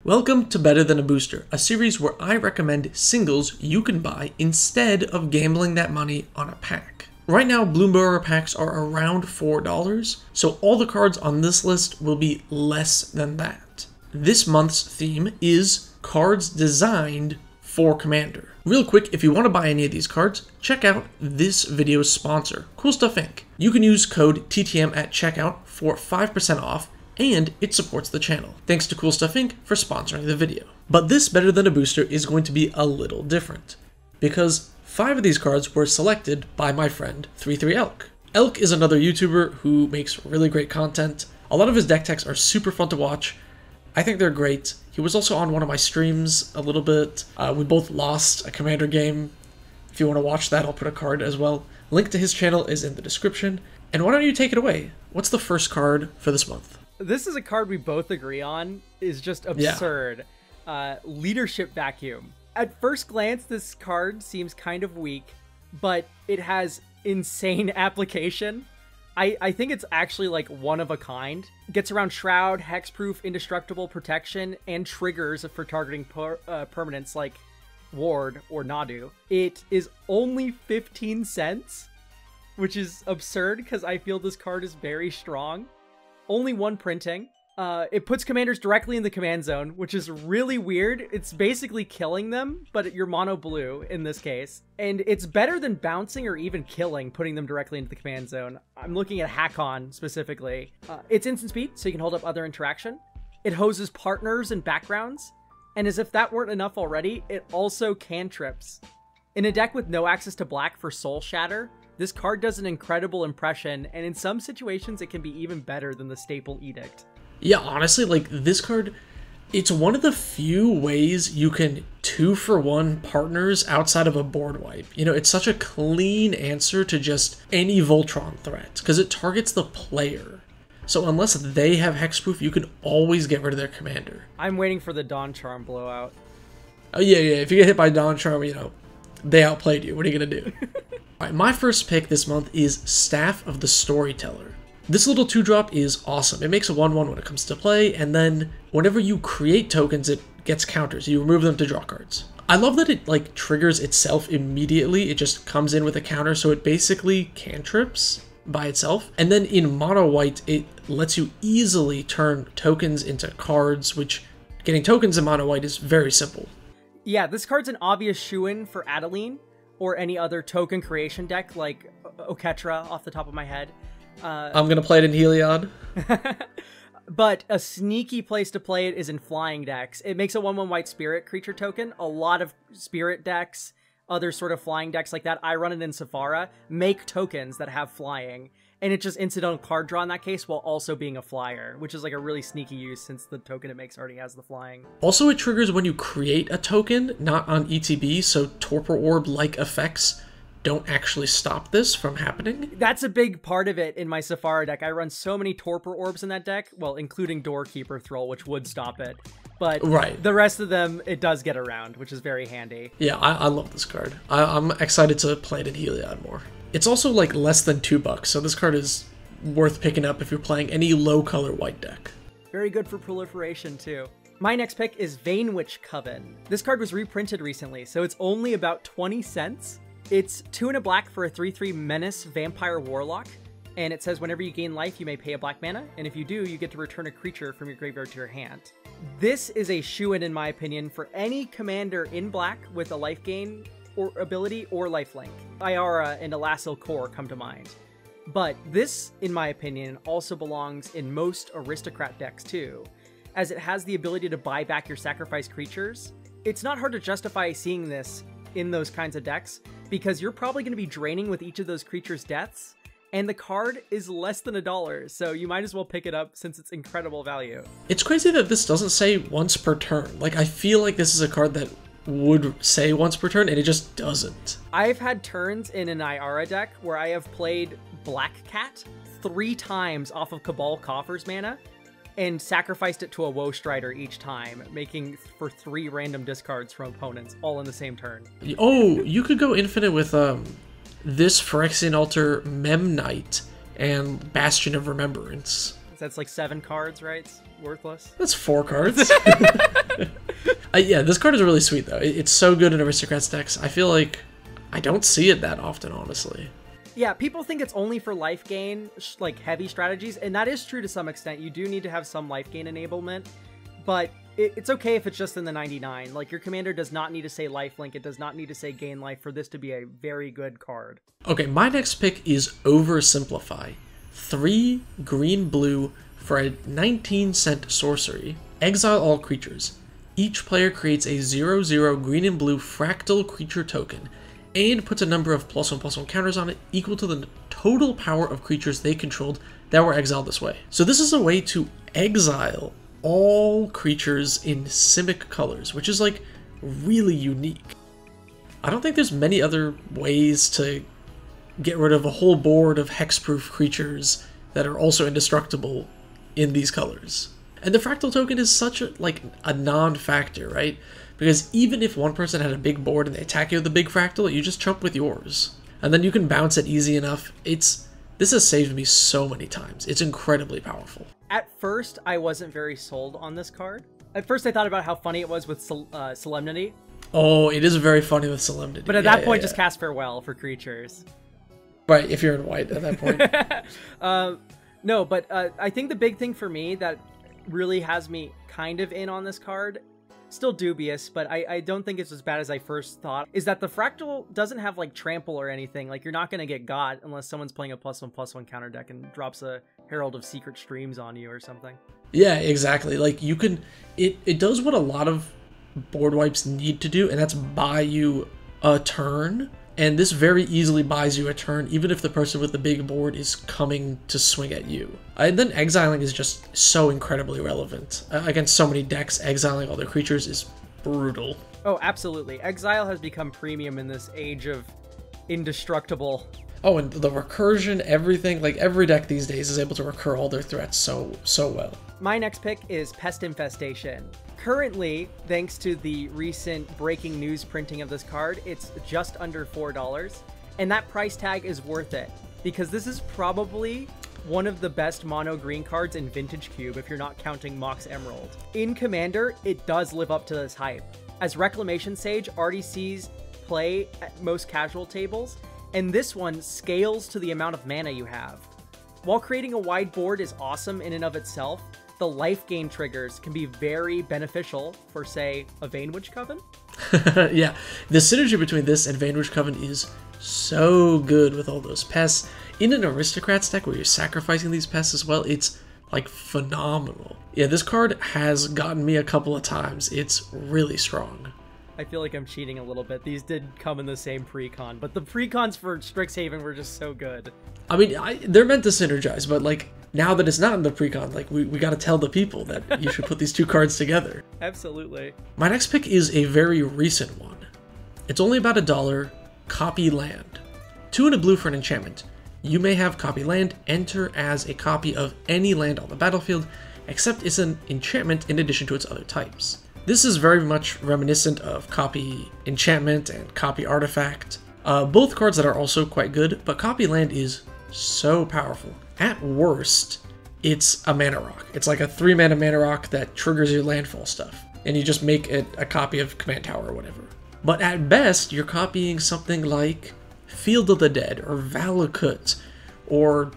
Welcome to Better Than a Booster, a series where I recommend singles you can buy instead of gambling that money on a pack. Right now, Bloomberg packs are around $4, so all the cards on this list will be less than that. This month's theme is cards designed for Commander. Real quick, if you want to buy any of these cards, check out this video's sponsor, Cool Stuff Inc. You can use code TTM at checkout for 5% off, and it supports the channel. Thanks to Cool Stuff Inc. for sponsoring the video. But this Better Than a Booster is going to be a little different, because 5 of these cards were selected by my friend 33Elk. Elk is another YouTuber who makes really great content. A lot of his deck techs are super fun to watch. I think they're great. He was also on one of my streams a little bit. We both lost a Commander game. If you want to watch that, I'll put a card as well. Link to his channel is in the description. And why don't you take it away? What's the first card for this month? This is a card we both agree on is just absurd. Yeah. Leadership Vacuum. At first glance, this card seems kind of weak, but it has insane application. I think it's actually like one of a kind. Gets around Shroud, Hexproof, Indestructible, Protection, and triggers for targeting permanents like Ward or Nadu. It is only 15 cents, which is absurd because I feel this card is very strong. Only one printing. It puts commanders directly in the command zone, which is really weird. It's basically killing them, but you're mono blue in this case. And it's better than bouncing or even killing, putting them directly into the command zone. I'm looking at Hack-On specifically. It's instant speed, so you can hold up other interaction. It hoses partners and backgrounds. And as if that weren't enough already, it also cantrips. In a deck with no access to black for Soul Shatter, this card does an incredible impression, and in some situations it can be even better than the staple Edict. Yeah, honestly, like this card, it's one of the few ways you can 2-for-1 partners outside of a board wipe. You know, it's such a clean answer to just any Voltron threat, because it targets the player. So unless they have hexproof, you can always get rid of their commander. I'm waiting for the Dawn Charm blowout. Oh yeah, if you get hit by Dawn Charm, you know, they outplayed you. What are you gonna do? Alright, my first pick this month is Staff of the Storyteller. This little 2-drop is awesome. It makes a 1/1 when it comes to play, and then whenever you create tokens, it gets counters. You remove them to draw cards. I love that it like triggers itself immediately. It just comes in with a counter, so it basically cantrips by itself. And then in mono white, it lets you easily turn tokens into cards, which getting tokens in mono white is very simple. Yeah, this card's an obvious shoo-in for Adeline, or any other token creation deck like Oketra off the top of my head. I'm going to play it in Heliod. But a sneaky place to play it is in flying decks. It makes a 1/1 white spirit creature token. A lot of spirit decks, other sort of flying decks like that, I run it in Safara, make tokens that have flying. And it's just incidental card draw in that case while also being a flyer, which is like a really sneaky use since the token it makes already has the flying. Also, it triggers when you create a token, not on ETB, so Torpor Orb-like effects don't actually stop this from happening. That's a big part of it in my Safari deck. I run so many Torpor Orbs in that deck, well, including Doorkeeper Thrall, which would stop it. But right. The rest of them, it does get around, which is very handy. Yeah, I love this card. I'm excited to play it in Heliod more. It's also like less than $2, so this card is worth picking up if you're playing any low color white deck. Very good for proliferation too. My next pick is Veinwitch Coven. This card was reprinted recently, so it's only about 20 cents. It's 2 and a black for a 3/3 Menace Vampire Warlock, and it says whenever you gain life, you may pay a black mana, and if you do, you get to return a creature from your graveyard to your hand. This is a shoo-in, in my opinion, for any commander in black with a life gain or ability or lifelink. Iara and Elasil Core come to mind. But this, in my opinion, also belongs in most aristocrat decks too, as it has the ability to buy back your sacrificed creatures. It's not hard to justify seeing this in those kinds of decks, because you're probably going to be draining with each of those creatures' deaths, and the card is less than $1, so you might as well pick it up since it's incredible value. It's crazy that this doesn't say once per turn. Like, I feel like this is a card that would say once per turn, and it just doesn't. I've had turns in an Iara deck where I have played Black Cat 3 times off of Cabal Coffers mana, and sacrificed it to a Woe Strider each time, making for 3 random discards from opponents, all in the same turn. Oh, you could go infinite with this Phyrexian Altar, Mem Knight, and Bastion of Remembrance. That's like 7 cards, right? It's worthless. That's 4 cards. Yeah, this card is really sweet, though. It's so good in Aristocrats decks. I feel like I don't see it that often, honestly. Yeah, people think it's only for life gain, like heavy strategies, and that is true to some extent. You do need to have some life gain enablement, but it's okay if it's just in the 99. Like, your commander does not need to say lifelink, it does not need to say gain life for this to be a very good card. Okay, my next pick is Oversimplify. 3 green-blue for a 19-cent sorcery. Exile all creatures. Each player creates a 0/0 green and blue fractal creature token, and puts a number of +1/+1 counters on it equal to the total power of creatures they controlled that were exiled this way. So this is a way to exile all creatures in Simic colors, which is like really unique. I don't think there's many other ways to get rid of a whole board of hexproof creatures that are also indestructible in these colors. And the fractal token is such a non-factor, right? Because even if one person had a big board and they attack you with a big fractal, you just chump with yours. And then you can bounce it easy enough. This has saved me so many times. It's incredibly powerful. At first, I wasn't very sold on this card. At first, I thought about how funny it was with Solemnity. Oh, it is very funny with Solemnity. But at that point, just cast Farewell for creatures. Right, if you're in white at that point. No, but I think the big thing for me that really has me kind of in on this card, still dubious, but I don't think it's as bad as I first thought, is that the Fractal doesn't have like trample or anything. Like, you're not going to get got unless someone's playing a +1/+1 counter deck and drops a Herald of Secret Streams on you or something. Yeah, exactly. Like, you can, it does what a lot of board wipes need to do, and that's buy you a turn. And this very easily buys you a turn, even if the person with the big board is coming to swing at you. And then exiling is just so incredibly relevant. Against so many decks, exiling all their creatures is brutal. Oh, absolutely. Exile has become premium in this age of indestructible. Oh, and the recursion, everything, like every deck these days is able to recur all their threats so well. My next pick is Pest Infestation. Currently, thanks to the recent breaking news printing of this card, it's just under $4, and that price tag is worth it, because this is probably one of the best mono green cards in Vintage Cube if you're not counting Mox Emerald. In Commander, it does live up to this hype, as Reclamation Sage already sees play at most casual tables, and this one scales to the amount of mana you have. While creating a wide board is awesome in and of itself, the life gain triggers can be very beneficial for, say, a Veinwitch Coven. Yeah, the synergy between this and Veinwitch Coven is so good with all those pests. In an Aristocrats deck where you're sacrificing these pests as well, it's like phenomenal. Yeah, this card has gotten me a couple of times. It's really strong. I feel like I'm cheating a little bit. These did come in the same precon, but the precons for Strixhaven were just so good. I mean, they're meant to synergize, but like, now that it's not in the precon, like, we got to tell the people that you should put these two cards together. Absolutely. My next pick is a very recent one. It's only about $1, Copy Land. 2 and a blue for an enchantment. You may have Copy Land enter as a copy of any land on the battlefield, except it's an enchantment in addition to its other types. This is very much reminiscent of Copy Enchantment and Copy Artifact. Both cards that are also quite good, but Copy Land is so powerful. At worst, it's a mana rock. It's like a 3-mana mana rock that triggers your landfall stuff, and you just make it a copy of Command Tower or whatever. But at best, you're copying something like Field of the Dead, or Valakut, or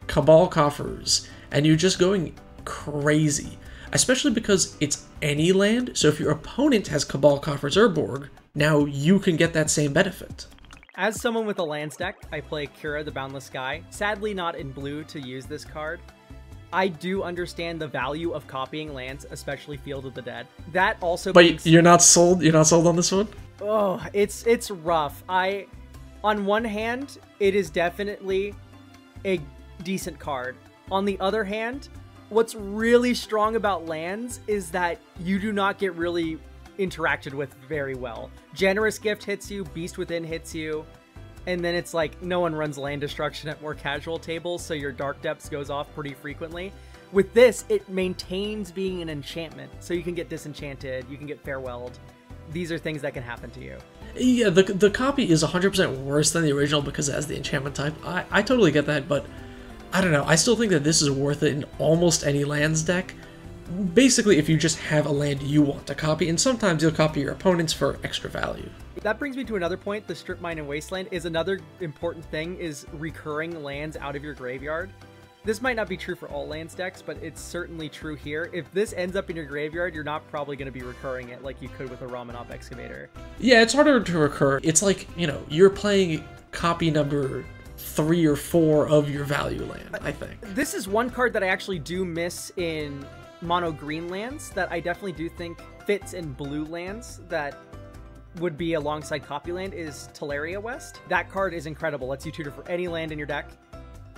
Cabal Coffers, and you're just going crazy. Especially because it's any land, so if your opponent has Cabal Coffers or Borg, now you can get that same benefit. As someone with a lands deck, I play Kira the Boundless Sky, sadly not in blue to use this card. I do understand the value of copying lands, especially Field of the Dead. That also But you're not sold? You're not sold on this one? Oh, it's rough. On one hand, it is definitely a decent card. On the other hand, what's really strong about lands is that you do not get really interacted with very well. Generous Gift hits you, Beast Within hits you, and then it's like no one runs land destruction at more casual tables, so your Dark Depths goes off pretty frequently. With this, it maintains being an enchantment, so you can get disenchanted, you can get farewelled. These are things that can happen to you. Yeah, the copy is 100% worse than the original because it has the enchantment type. I totally get that, but I don't know. I still think that this is worth it in almost any lands deck. Basically, if you just have a land you want to copy, and sometimes you'll copy your opponents for extra value. That brings me to another point. The Strip Mine and Wasteland is another important thing, is recurring lands out of your graveyard. This might not be true for all lands decks, but it's certainly true here. If this ends up in your graveyard, you're not probably going to be recurring it like you could with a Ramanop Excavator. Yeah, it's harder to recur. It's like, you know, you're playing copy number 3 or 4 of your value land, I think. This is one card that I actually do miss in mono green lands that I definitely do think fits in blue lands that would be alongside copy land is Teleria West. That card is incredible. Lets you tutor for any land in your deck.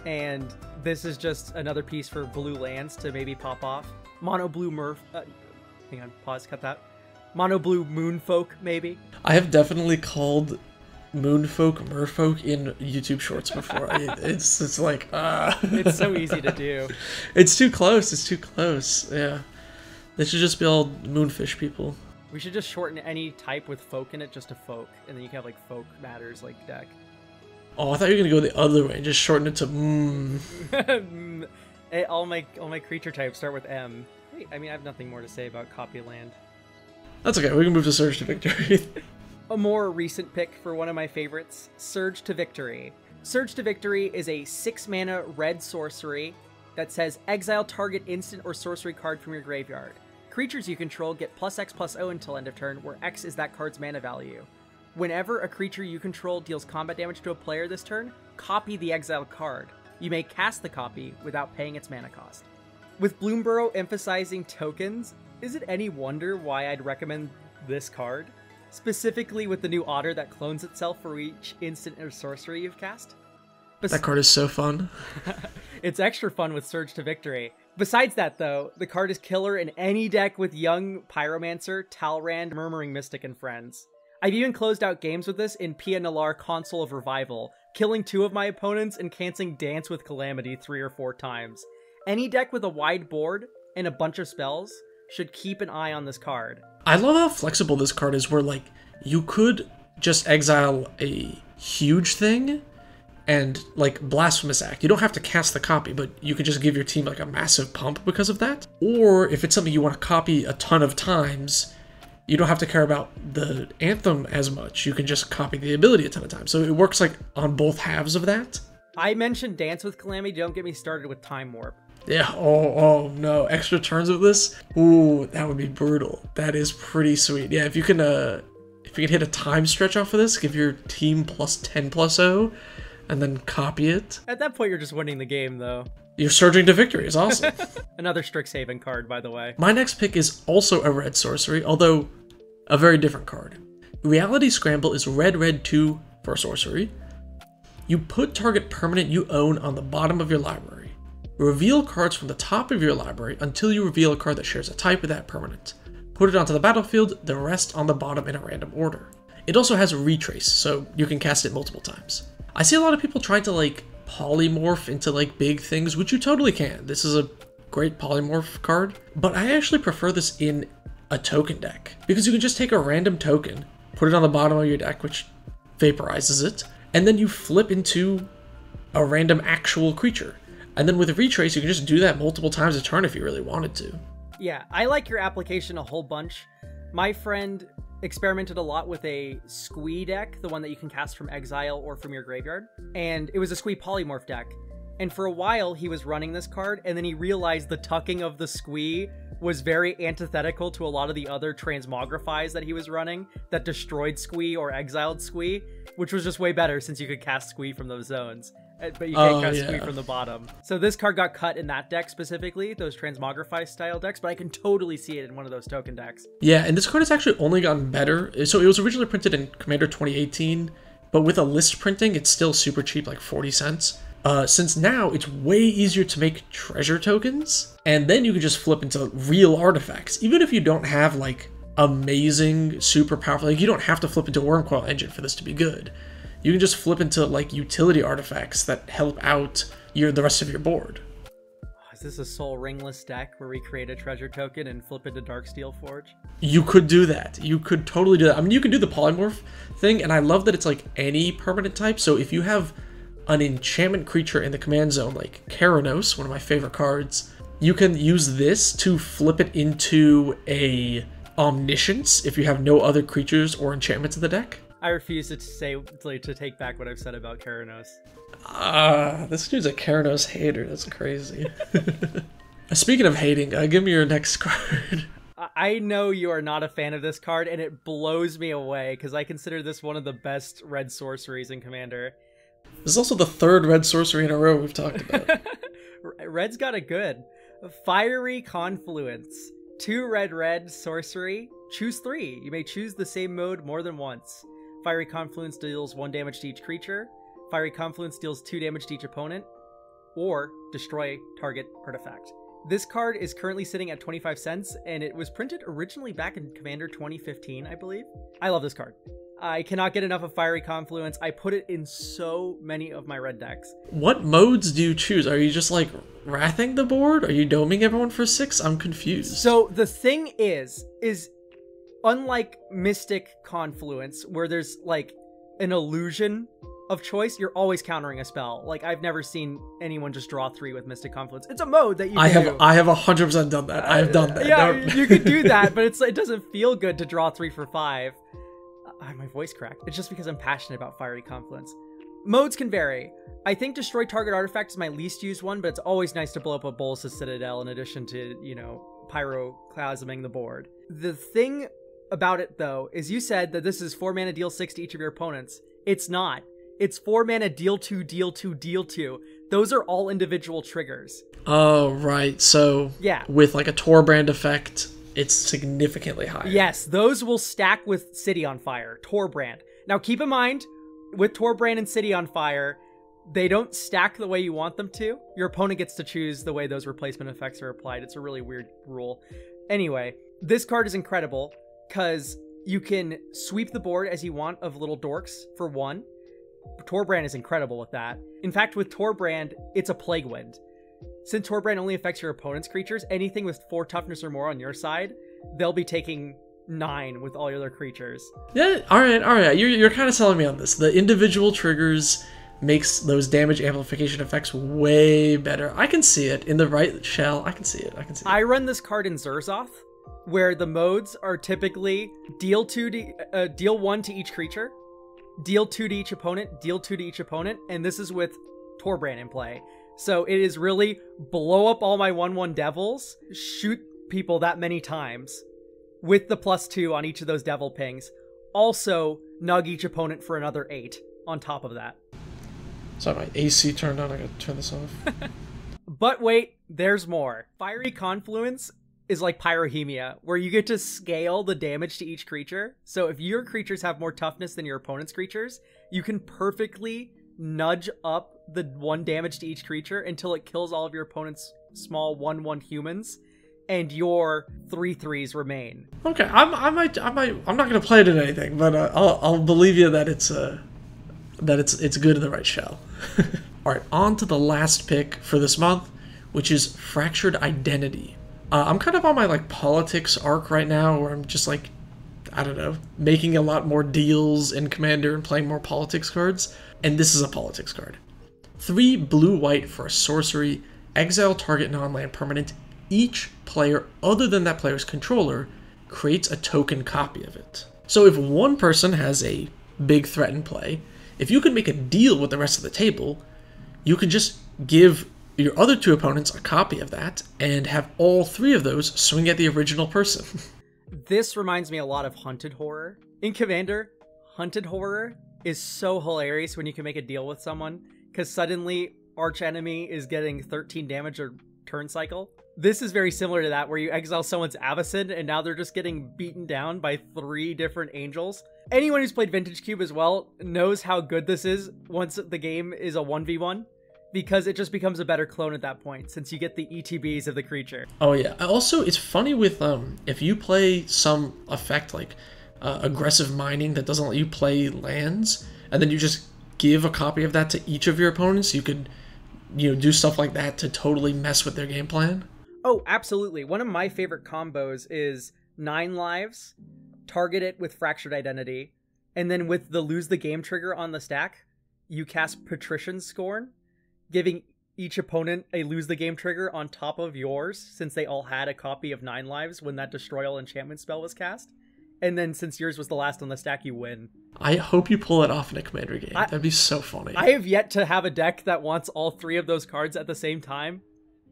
And this is just another piece for blue lands to maybe pop off. Mono blue hang on, pause, cut that. Mono blue Moonfolk, maybe. I have definitely called Moonfolk Merfolk in YouTube shorts before. It's like, It's so easy to do. It's too close. It's too close. Yeah. They should just be all Moonfish people. We should just shorten any type with folk in it just to folk. And then you can have like folk matters like deck. Oh, I thought you were gonna go the other way and just shorten it to all my creature types start with M. Wait, I mean, I have nothing more to say about copy land. That's okay. We can move to Surge to Victory. A more recent pick for one of my favorites, Surge to Victory. Surge to Victory is a 6-mana red sorcery that says exile target instant or sorcery card from your graveyard. Creatures you control get +X/+0 until end of turn, where X is that card's mana value. Whenever a creature you control deals combat damage to a player this turn, copy the exiled card. You may cast the copy without paying its mana cost. With Bloomburrow emphasizing tokens, is it any wonder why I'd recommend this card? Specifically with the new otter that clones itself for each instant or sorcery you've cast? That card is so fun. It's extra fun with Surge to Victory. Besides that, though, the card is killer in any deck with Young Pyromancer, Talrand, Murmuring Mystic, and friends. I've even closed out games with this in Pia Nalar Console of Revival, killing 2 of my opponents and canceling Dance with Calamity 3 or 4 times. Any deck with a wide board and a bunch of spells should keep an eye on this card. I love how flexible this card is, where like you could just exile a huge thing and like Blasphemous Act. You don't have to cast the copy, but you could just give your team like a massive pump because of that. Or if it's something you want to copy a ton of times, you don't have to care about the anthem as much. You can just copy the ability a ton of times. So it works like on both halves of that. I mentioned Dance with Calamity. Don't get me started with Time Warp. Yeah, oh no, extra turns of this? Ooh, that would be brutal. That is pretty sweet. Yeah, if you can hit a time stretch off of this, give your team +10/+0, and then copy it. At that point, you're just winning the game, though. You're surging to victory. It's awesome. Another Strixhaven card, by the way. My next pick is also a red sorcery, although a very different card. Reality Scramble is red 2 for a sorcery. You put target permanent you own on the bottom of your library. Reveal cards from the top of your library until you reveal a card that shares a type with that permanent. Put it onto the battlefield, the rest on the bottom in a random order. It also has Retrace, so you can cast it multiple times. I see a lot of people trying to like polymorph into like big things, which you totally can. This is a great polymorph card, but I actually prefer this in a token deck because you can just take a random token, put it on the bottom of your deck, which vaporizes it, and then you flip into a random actual creature. And then with Retrace, you can just do that multiple times a turn if you really wanted to. Yeah, I like your application a whole bunch. My friend experimented a lot with a Squee deck, the one that you can cast from exile or from your graveyard. And it was a Squee polymorph deck. And for a while, he was running this card, and then he realized the tucking of the Squee was very antithetical to a lot of the other transmogrifies that he was running that destroyed Squee or exiled Squee, which was just way better since you could cast Squee from those zones. But you can't cast Squee from the bottom. So this card got cut in that deck specifically, those Transmogrify style decks, but I can totally see it in one of those token decks. Yeah, and this card has actually only gotten better. So it was originally printed in Commander 2018, but with a list printing, it's still super cheap, like 40 cents. Since now, it's way easier to make treasure tokens, and then you can just flip into real artifacts. Even if you don't have, like, amazing, super powerful, like, you don't have to flip into Wormcoil Engine for this to be good. You can just flip into, like, utility artifacts that help out the rest of your board. Is this a Soul Ringless deck where we create a treasure token and flip into Darksteel Forge? You could do that. You could totally do that. I mean, you can do the polymorph thing, and I love that it's, like, any permanent type, so if you have an enchantment creature in the command zone, like Keranos, one of my favorite cards, you can use this to flip it into a Omniscience if you have no other creatures or enchantments in the deck. I refuse to take back what I've said about Keranos. This dude's a Keranos hater. That's crazy. Speaking of hating, give me your next card. I know you are not a fan of this card, and it blows me away because I consider this one of the best red sorceries in Commander. This is also the third red sorcery in a row we've talked about. Red's got it good. Fiery Confluence. 2 red sorcery. Choose 3. You may choose the same mode more than once. Fiery Confluence deals 1 damage to each creature. Fiery Confluence deals 2 damage to each opponent. Or destroy target artifact. This card is currently sitting at 25 cents, and it was printed originally back in Commander 2015, I believe. I love this card. I cannot get enough of Fiery Confluence. I put it in so many of my red decks. What modes do you choose? Are you just like wrathing the board? Are you doming everyone for 6? I'm confused. So the thing is unlike Mystic Confluence, where there's like an illusion of choice, you're always countering a spell. Like, I've never seen anyone just draw 3 with Mystic Confluence. It's a mode that you can do. I have 100% done that. I have done that. Yeah, you could do that, but it doesn't feel good to draw 3 for 5. My voice cracked. It's just because I'm passionate about Fiery Confluence. Modes can vary. I think Destroy Target Artifact is my least used one, but it's always nice to blow up a Bolas' Citadel in addition to, you know, pyroclasming the board. The thing about it, though, is you said that this is 4 mana deal 6 to each of your opponents. It's not. It's 4 mana deal 2, deal 2, deal 2. Those are all individual triggers. Oh, right. So, yeah, with like a Torbrand effect, it's significantly higher. Yes, those will stack with City on Fire, Torbrand. Now, keep in mind, with Torbrand and City on Fire, they don't stack the way you want them to. Your opponent gets to choose the way those replacement effects are applied. It's a really weird rule. Anyway, this card is incredible because you can sweep the board as you want of little dorks for 1. Torbrand is incredible with that. In fact, with Torbrand, it's a Plague Wind. Since Torbrand only affects your opponent's creatures, anything with 4 toughness or more on your side, they'll be taking 9 with all your other creatures. Yeah, alright. You're kind of selling me on this. The individual triggers makes those damage amplification effects way better. I can see it. In the right shell, I can see it. I run this card in Zerzoth, where the modes are typically deal 1 to each creature, deal 2 to each opponent, deal 2 to each opponent, and this is with Torbrand in play. So it is really blow up all my 1/1 devils, shoot people that many times with the +2 on each of those devil pings. Also, nug each opponent for another 8 on top of that. Sorry, my AC turned on. I gotta turn this off. But wait, there's more. Fiery Confluence is like Pyrohemia, where you get to scale the damage to each creature. So if your creatures have more toughness than your opponent's creatures, you can perfectly nudge up the 1 damage to each creature until it kills all of your opponent's small 1/1 humans, and your 3/3s remain. Okay, I'm not gonna play it in anything, but I'll believe you that it's good in the right shell. All right, on to the last pick for this month, which is Fractured Identity. I'm kind of on my like politics arc right now, where I'm just like, I don't know, making a lot more deals in Commander and playing more politics cards, and this is a politics card. 3 blue-white for a sorcery, exile target non-land permanent. Each player other than that player's controller creates a token copy of it. So if one person has a big threat in play, if you can make a deal with the rest of the table, you can just give your other 2 opponents a copy of that and have all 3 of those swing at the original person. This reminds me a lot of Hunted Horror. In Commander, Hunted Horror is so hilarious when you can make a deal with someone, because suddenly arch enemy is getting 13 damage or turn cycle. This is very similar to that, where you exile someone's Avacyn and now they're just getting beaten down by 3 different angels. Anyone who's played Vintage Cube as well knows how good this is once the game is a 1v1, because it just becomes a better clone at that point, since you get the ETBs of the creature. Oh yeah. Also, it's funny with if you play some effect like aggressive mining that doesn't let you play lands, and then you just give a copy of that to each of your opponents, you could, you know, do stuff like that to totally mess with their game plan. Oh, absolutely. One of my favorite combos is 9 lives, target it with Fractured Identity, and then with the lose the game trigger on the stack, you cast Patrician Scorn, giving each opponent a lose the game trigger on top of yours, since they all had a copy of 9 lives when that Destroy All enchantment spell was cast. And then since yours was the last on the stack, you win. I hope you pull it off in a Commander game. That'd be so funny. I have yet to have a deck that wants all 3 of those cards at the same time.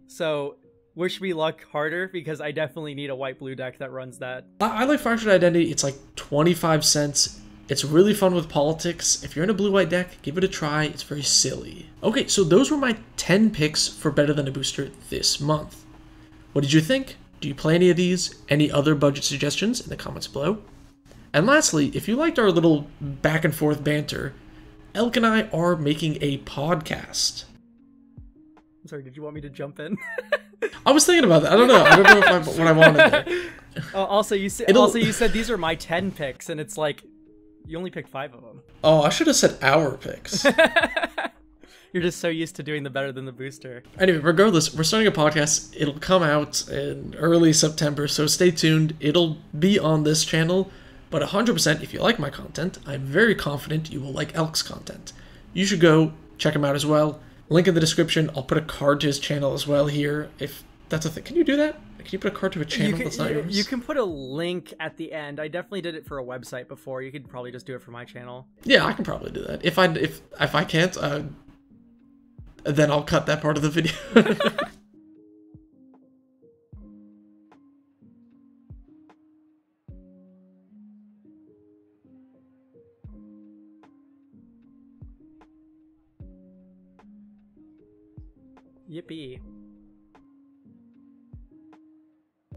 So wish me luck harder, because I definitely need a white-blue deck that runs that. I like Fractured Identity. It's like 25 cents. It's really fun with politics. If you're in a blue-white deck, give it a try. It's very silly. Okay, so those were my 10 picks for Better Than a Booster this month. What did you think? Do you play any of these? Any other budget suggestions in the comments below? And lastly, if you liked our little back and forth banter, Elk and I are making a podcast. I'm sorry, did you want me to jump in? I was thinking about that. I don't know. I don't know what I wanted there. Also, you said these are my 10 picks, and it's like, you only picked 5 of them. Oh, I should have said our picks. You're just so used to doing the Better Than the Booster. Anyway, regardless, we're starting a podcast. It'll come out in early September, so stay tuned. It'll be on this channel, but 100% if you like my content, I'm very confident you will like Elk's content. You should go check him out as well. Link in the description. I'll put a card to his channel as well here, if that's a thing. Can you do that? Can you put a card to a channel that's not yours? You can put a link at the end. I definitely did it for a website before. You could probably just do it for my channel. Yeah, I can probably do that. If I can't, then I'll cut that part of the video. Yippee.